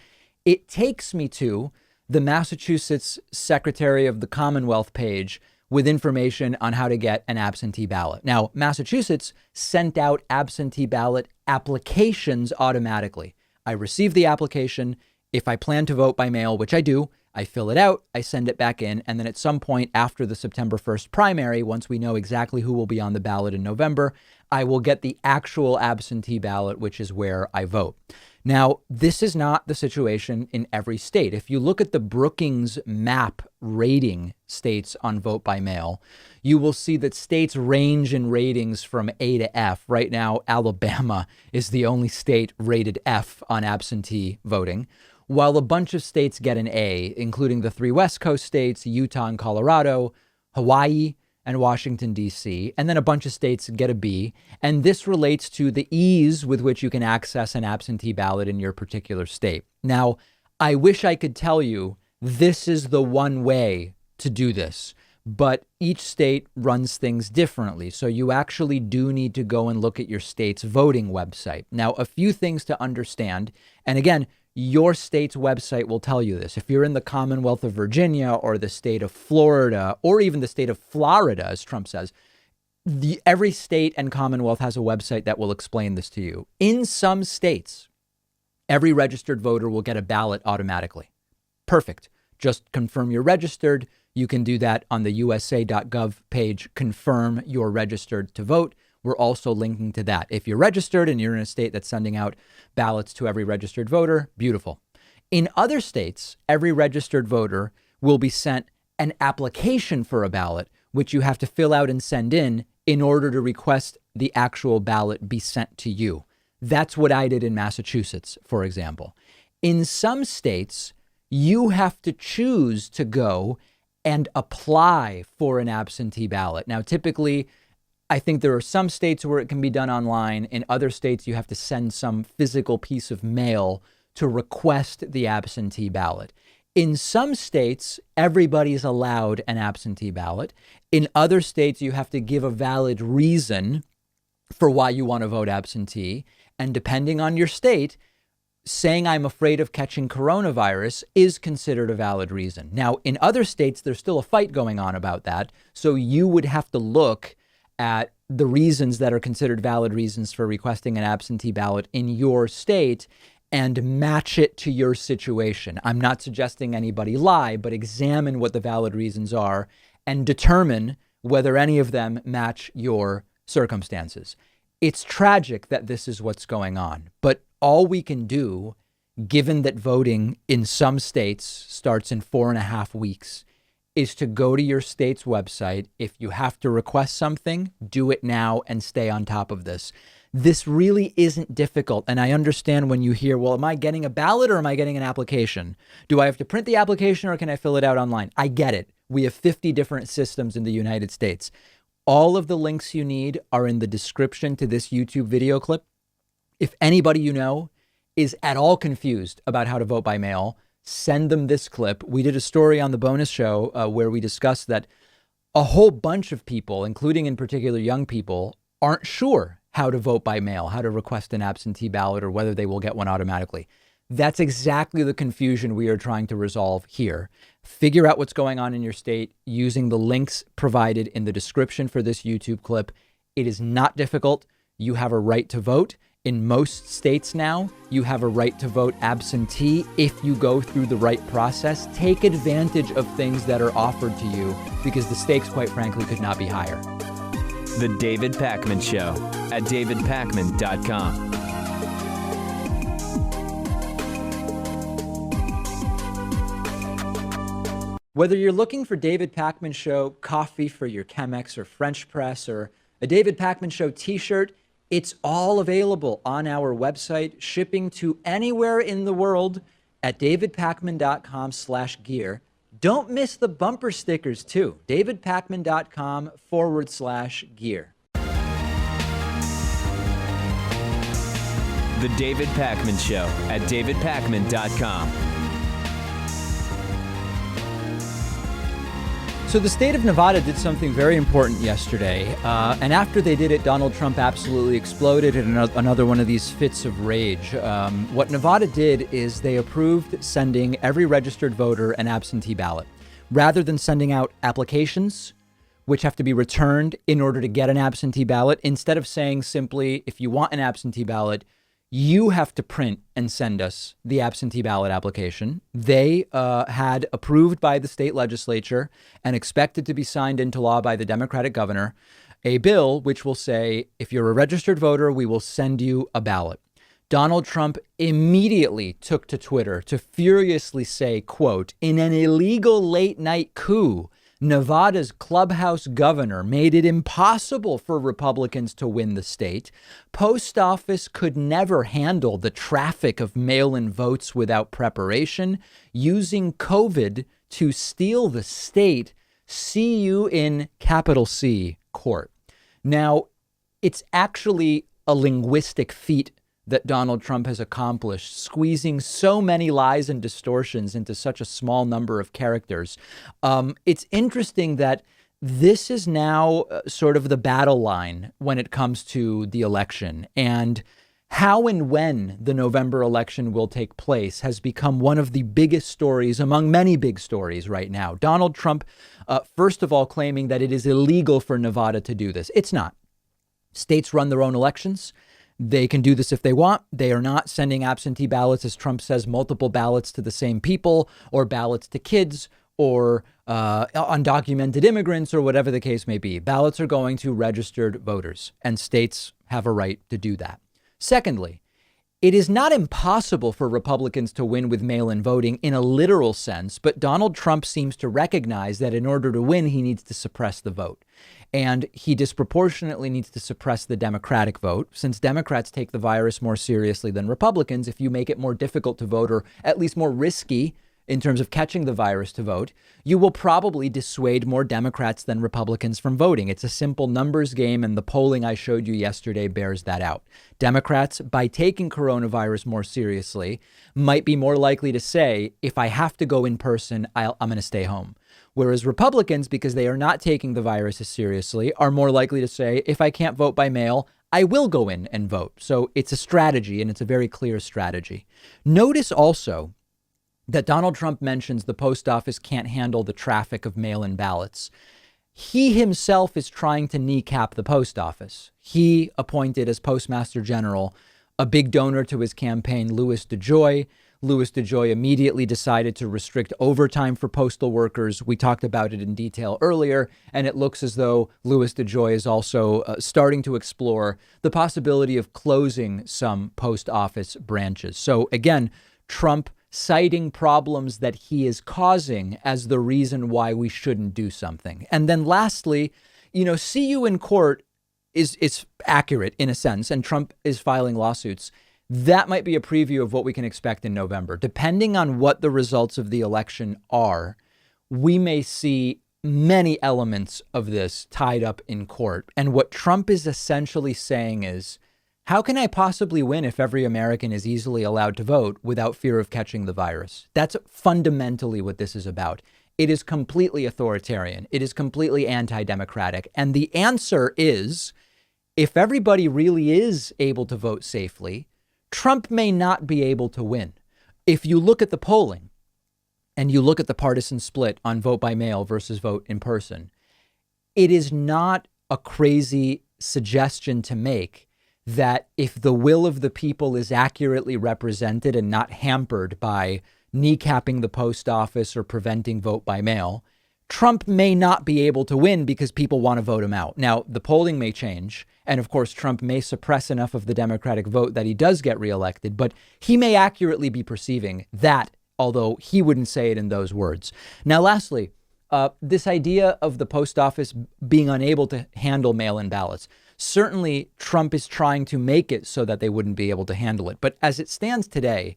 it takes me to the Massachusetts Secretary of the Commonwealth page with information on how to get an absentee ballot. Now, Massachusetts sent out absentee ballot applications automatically. I receive the application. If I plan to vote by mail, which I do, I fill it out, I send it back in, and then at some point after the September 1st primary, once we know exactly who will be on the ballot in November, I will get the actual absentee ballot, which is where I vote. Now, this is not the situation in every state. If you look at the Brookings map rating states on vote by mail, you will see that states range in ratings from A to F. Right now, Alabama is the only state rated F on absentee voting, while a bunch of states get an A, including the 3 West Coast states, Utah and Colorado, Hawaii, and Washington, D.C., and then a bunch of states get a B. And this relates to the ease with which you can access an absentee ballot in your particular state. Now, I wish I could tell you this is the one way to do this, but each state runs things differently. So you actually do need to go and look at your state's voting website. Now, a few things to understand. And again, your state's website will tell you this. If you're in the Commonwealth of Virginia or the state of Florida or even the state of Florida, as Trump says, every state and Commonwealth has a website that will explain this to you. In some states, every registered voter will get a ballot automatically. Perfect. Just confirm you're registered. You can do that on the USA.gov page. Confirm you're registered to vote. we're also linking to that. If you're registered and you're in a state that's sending out ballots to every registered voter, beautiful. In other states, every registered voter will be sent an application for a ballot, which you have to fill out and send in order to request the actual ballot be sent to you. That's what I did in Massachusetts, for example. In some states, you have to choose to go and apply for an absentee ballot. Now, typically, I think there are some states where it can be done online. In other states, you have to send some physical piece of mail to request the absentee ballot. In some states, everybody's allowed an absentee ballot. In other states, you have to give a valid reason for why you want to vote absentee. And depending on your state, saying I'm afraid of catching coronavirus is considered a valid reason. Now, in other states, there's still a fight going on about that. So you would have to look at the reasons that are considered valid reasons for requesting an absentee ballot in your state and match it to your situation. I'm not suggesting anybody lie, but examine what the valid reasons are and determine whether any of them match your circumstances. It's tragic that this is what's going on, but all we can do, given that voting in some states starts in 4.5 weeks, is to go to your state's website. If you have to request something, do it now and stay on top of this. This really isn't difficult. And I understand when you hear, well, am I getting a ballot or am I getting an application? Do I have to print the application or can I fill it out online? I get it. We have 50 different systems in the United States. All of the links you need are in the description to this YouTube video clip. If anybody you know is at all confused about how to vote by mail, send them this clip. We did a story on the bonus show where we discussed that a whole bunch of people, including in particular young people, aren't sure how to vote by mail, how to request an absentee ballot, or whether they will get one automatically. That's exactly the confusion we are trying to resolve here. Figure out what's going on in your state using the links provided in the description for this YouTube clip. It is not difficult. You have a right to vote. In most states now, you have a right to vote absentee if you go through the right process. Take advantage of things that are offered to you because the stakes, quite frankly, could not be higher. The David Pakman Show at davidpakman.com. Whether you're looking for David Pakman Show coffee for your Chemex or French press or a David Pakman Show t-shirt, it's all available on our website, shipping to anywhere in the world at davidpakman.com/gear. Don't miss the bumper stickers too. davidpakman.com/gear. The David Pakman Show at davidpakman.com. So the state of Nevada did something very important yesterday. And after they did it, Donald Trump absolutely exploded in another one of these fits of rage. What Nevada did is they approved sending every registered voter an absentee ballot. Rather than sending out applications, which have to be returned in order to get an absentee ballot, instead of saying simply, if you want an absentee ballot, you have to print and send us the absentee ballot application. They had approved by the state legislature and expected to be signed into law by the Democratic governor, a bill which will say, if you're a registered voter, we will send you a ballot. Donald Trump immediately took to Twitter to furiously say, quote, in an illegal late night coup, Nevada's clubhouse governor made it impossible for Republicans to win the state. Post office could never handle the traffic of mail-in votes without preparation. Using COVID to steal the state. See you in capital C court. Now, it's actually a linguistic feat that Donald Trump has accomplished, squeezing so many lies and distortions into such a small number of characters. It's interesting that this is now sort of the battle line when it comes to the election, and how and when the November election will take place has become one of the biggest stories among many big stories right now. Donald Trump, first of all, claiming that it is illegal for Nevada to do this. It's not. States run their own elections. They can do this if they want. They are not sending absentee ballots, as Trump says, multiple ballots to the same people or ballots to kids or undocumented immigrants or whatever the case may be. Ballots are going to registered voters, and states have a right to do that. Secondly, it is not impossible for Republicans to win with mail-in voting in a literal sense, but Donald Trump seems to recognize that in order to win, he needs to suppress the vote. And he disproportionately needs to suppress the Democratic vote. Since Democrats take the virus more seriously than Republicans, if you make it more difficult to vote, or at least more risky in terms of catching the virus to vote, you will probably dissuade more Democrats than Republicans from voting. It's a simple numbers game, and the polling I showed you yesterday bears that out. Democrats, by taking coronavirus more seriously, might be more likely to say, if I have to go in person, I'm going to stay home. Whereas Republicans, because they are not taking the virus as seriously, are more likely to say, if I can't vote by mail, I will go in and vote. So it's a strategy, and it's a very clear strategy. Notice also that Donald Trump mentions the post office can't handle the traffic of mail-in ballots. He himself is trying to kneecap the post office. He appointed as Postmaster General a big donor to his campaign, Louis DeJoy. Louis DeJoy immediately decided to restrict overtime for postal workers. We talked about it in detail earlier, and it looks as though Louis DeJoy is also starting to explore the possibility of closing some post office branches. So again, Trump citing problems that he is causing as the reason why we shouldn't do something. And then lastly, see you in court is accurate in a sense, and Trump is filing lawsuits. That might be a preview of what we can expect in November. Depending on what the results of the election are, we may see many elements of this tied up in court. And what Trump is essentially saying is, how can I possibly win if every American is easily allowed to vote without fear of catching the virus? That's fundamentally what this is about. It is completely authoritarian. It is completely anti-democratic. And the answer is, if everybody really is able to vote safely, Trump may not be able to win. If you look at the polling and you look at the partisan split on vote by mail versus vote in person, it is not a crazy suggestion to make that if the will of the people is accurately represented and not hampered by kneecapping the post office or preventing vote by mail, Trump may not be able to win because people want to vote him out. Now, the polling may change. And of course, Trump may suppress enough of the Democratic vote that he does get reelected. But he may accurately be perceiving that, although he wouldn't say it in those words. Now, lastly, this idea of the post office being unable to handle mail-in ballots. Certainly, Trump is trying to make it so that they wouldn't be able to handle it. But as it stands today,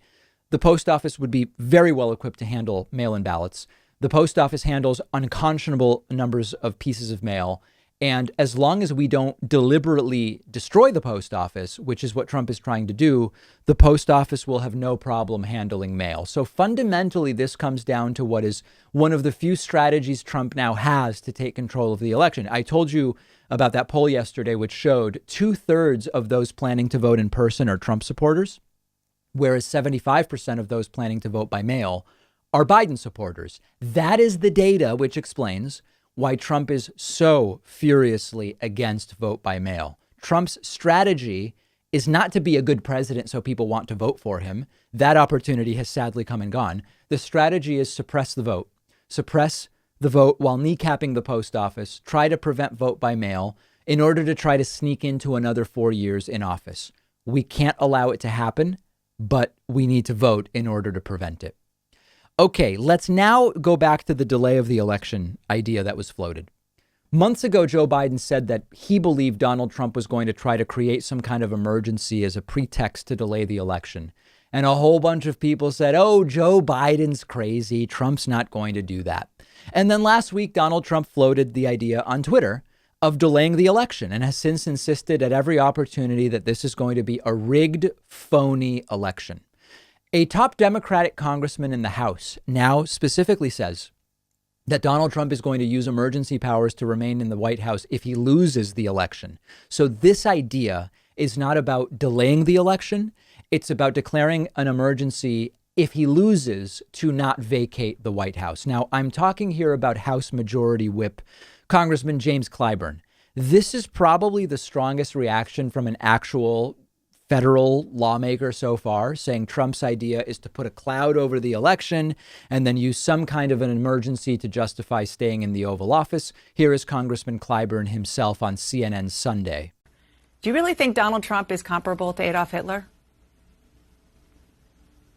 the post office would be very well equipped to handle mail-in ballots. The post office handles unconscionable numbers of pieces of mail. And as long as we don't deliberately destroy the post office, which is what Trump is trying to do, the post office will have no problem handling mail. So fundamentally, this comes down to what is one of the few strategies Trump now has to take control of the election. I told you about that poll yesterday, which showed 2/3 of those planning to vote in person are Trump supporters, whereas 75% of those planning to vote by mail are Biden supporters. That is the data which explains why Trump is so furiously against vote by mail. Trump's strategy is not to be a good president so people want to vote for him. That opportunity has sadly come and gone. The strategy is suppress the vote while kneecapping the post office, try to prevent vote by mail in order to try to sneak into another 4 years in office. We can't allow it to happen, but we need to vote in order to prevent it. Okay, let's now go back to the delay of the election idea that was floated. Months ago, Joe Biden said that he believed Donald Trump was going to try to create some kind of emergency as a pretext to delay the election. And a whole bunch of people said, oh, Joe Biden's crazy. Trump's not going to do that. And then last week, Donald Trump floated the idea on Twitter of delaying the election and has since insisted at every opportunity that this is going to be a rigged, phony election. A top Democratic congressman in the House now specifically says that Donald Trump is going to use emergency powers to remain in the White House if he loses the election. So this idea is not about delaying the election. It's about declaring an emergency if he loses to not vacate the White House. Now, I'm talking here about House Majority Whip Congressman James Clyburn. This is probably the strongest reaction from an actual federal lawmaker so far, saying Trump's idea is to put a cloud over the election and then use some kind of an emergency to justify staying in the Oval Office. Here is Congressman Clyburn himself on CNN Sunday. Do you really think Donald Trump is comparable to Adolf Hitler?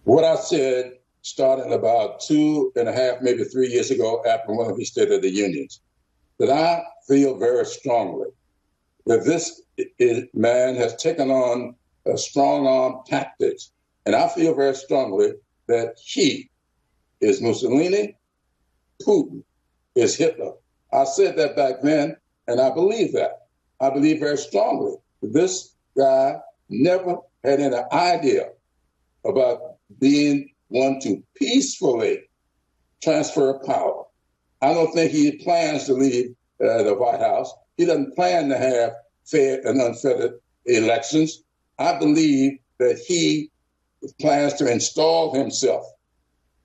What I said started about 2.5, maybe 3 years ago after one of his State of the Unions, that I feel very strongly that this man has taken on a strong arm tactics. And I feel very strongly that he is Mussolini, Putin is Hitler. I said that back then, and I believe that. I believe very strongly that this guy never had any idea about being one to peacefully transfer power. I don't think he plans to leave the White House. He doesn't plan to have fair and unfettered elections. I believe that he plans to install himself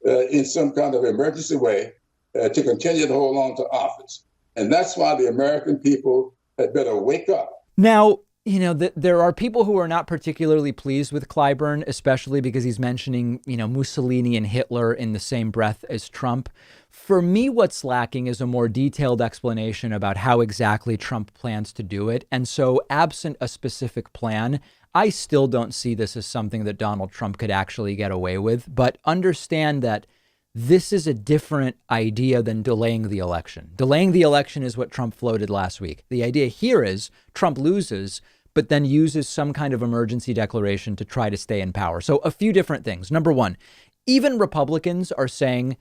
in some kind of emergency way to continue to hold on to office. And that's why the American people had better wake up. Now, you know, there are people who are not particularly pleased with Clyburn, especially because he's mentioning, you know, Mussolini and Hitler in the same breath as Trump. For me, what's lacking is a more detailed explanation about how exactly Trump plans to do it. And so absent a specific plan, I still don't see this as something that Donald Trump could actually get away with. But understand that this is a different idea than delaying the election. Delaying the election is what Trump floated last week. The idea here is Trump loses, but then uses some kind of emergency declaration to try to stay in power. So a few different things. Number one, even Republicans are saying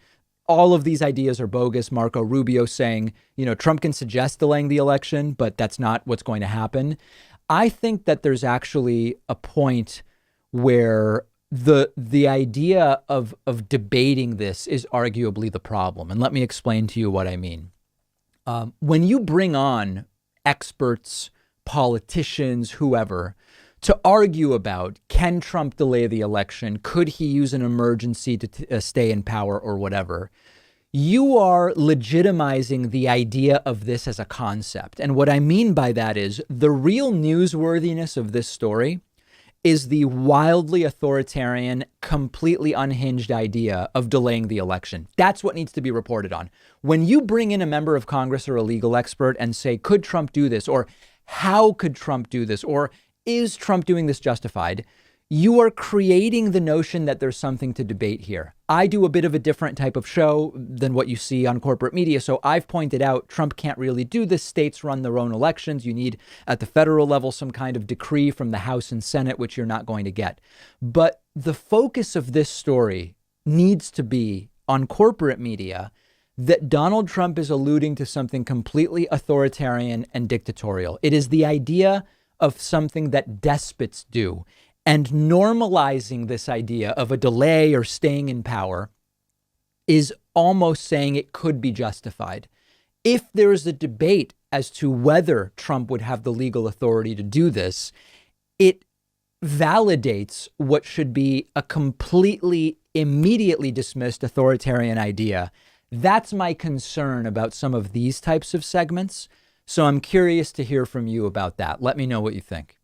all of these ideas are bogus. Marco Rubio saying, you know, Trump can suggest delaying the election, but that's not what's going to happen. I think that there's actually a point where the idea of debating this is arguably the problem. And let me explain to you what I mean. When you bring on experts, politicians, whoever, to argue about, can Trump delay the election? Could he use an emergency to stay in power or whatever? You are legitimizing the idea of this as a concept. And what I mean by that is the real newsworthiness of this story is the wildly authoritarian, completely unhinged idea of delaying the election. That's what needs to be reported on. When you bring in a member of Congress or a legal expert and say, could Trump do this? Or how could Trump do this? Or is Trump doing this justified? You are creating the notion that there's something to debate here. I do a bit of a different type of show than what you see on corporate media. So I've pointed out Trump can't really do this. States run their own elections. You need at the federal level some kind of decree from the House and Senate, which you're not going to get. But the focus of this story needs to be on corporate media that Donald Trump is alluding to something completely authoritarian and dictatorial. It is the idea of something that despots do. And normalizing this idea of a delay or staying in power is almost saying it could be justified. If there is a debate as to whether Trump would have the legal authority to do this, it validates what should be a completely, immediately dismissed authoritarian idea. That's my concern about some of these types of segments. So I'm curious to hear from you about that. Let me know what you think.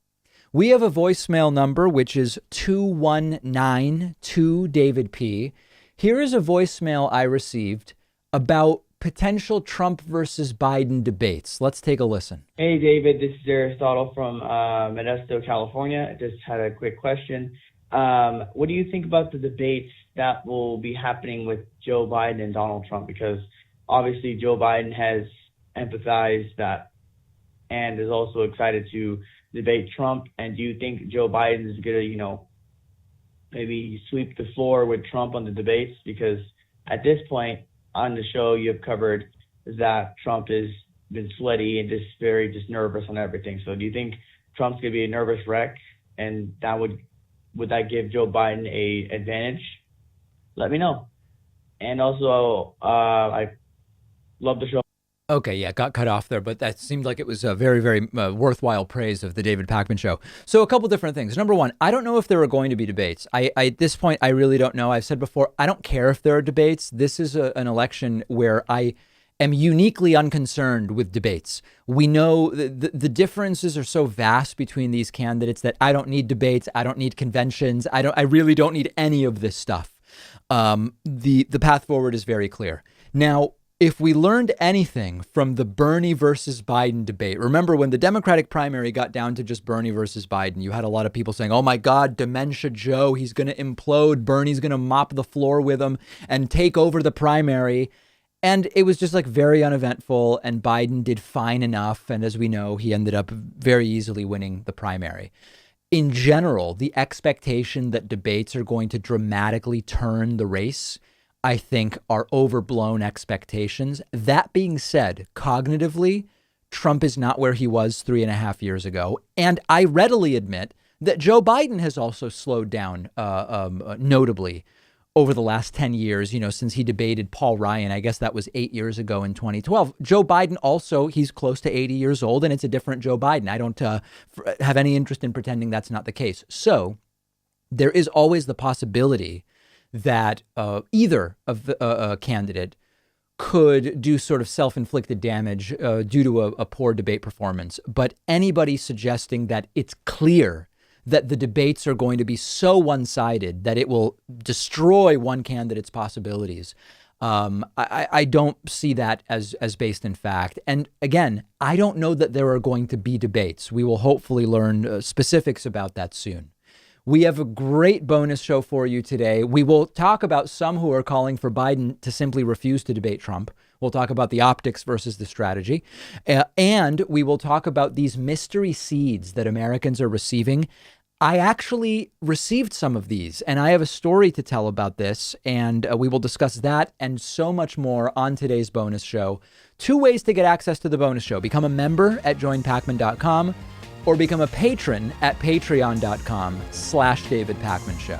We have a voicemail number, which is 2192-DAVID-P. Here is a voicemail I received about potential Trump versus Biden debates. Let's take a listen. Hey, David, this is Aristotle from Modesto, California. I just had a quick question. What do you think about the debates that will be happening with Joe Biden and Donald Trump? Because obviously Joe Biden has empathized that and is also excited to debate Trump. And do you think Joe Biden is going to, maybe sweep the floor with Trump on the debates? Because at this point on the show, you've covered that Trump has been sweaty and just nervous on everything. So do you think Trump's going to be a nervous wreck, and that would that give Joe Biden a advantage? Let me know. And also, I love the show. Okay, yeah, got cut off there, but that seemed like it was a very, very worthwhile praise of the David Pakman Show. So a couple different things. Number one, I don't know if there are going to be debates. At this point, I really don't know. I've said before, I don't care if there are debates. This is an election where I am uniquely unconcerned with debates. We know the differences are so vast between these candidates that I don't need debates. I don't need conventions. I really don't need any of this stuff. The path forward is very clear. Now, if we learned anything from the Bernie versus Biden debate, remember when the Democratic primary got down to just Bernie versus Biden, you had a lot of people saying, oh my God, Dementia Joe, he's going to implode. Bernie's going to mop the floor with him and take over the primary. And it was just like very uneventful, and Biden did fine enough. And as we know, he ended up very easily winning the primary. In general, the expectation that debates are going to dramatically turn the race, I think, are overblown expectations. That being said, cognitively, Trump is not where he was 3.5 years ago. And I readily admit that Joe Biden has also slowed down notably over the last 10 years, since he debated Paul Ryan. I guess that was 8 years ago in 2012. Joe Biden also, he's close to 80 years old, and it's a different Joe Biden. I don't have any interest in pretending that's not the case. So there is always the possibility that either of the candidate could do sort of self-inflicted damage due to a poor debate performance. But anybody suggesting that it's clear that the debates are going to be so one-sided that it will destroy one candidate's possibilities, I don't see that as based in fact. And again, I don't know that there are going to be debates. We will hopefully learn specifics about that soon. We have a great bonus show for you today. We will talk about some who are calling for Biden to simply refuse to debate Trump. We'll talk about the optics versus the strategy. And we will talk about these mystery seeds that Americans are receiving. I actually received some of these, and I have a story to tell about this. And we will discuss that and so much more on today's bonus show. 2 ways to get access to the bonus show. Become a member at joinpakman.com or become a patron at patreon.com/David Pakman Show.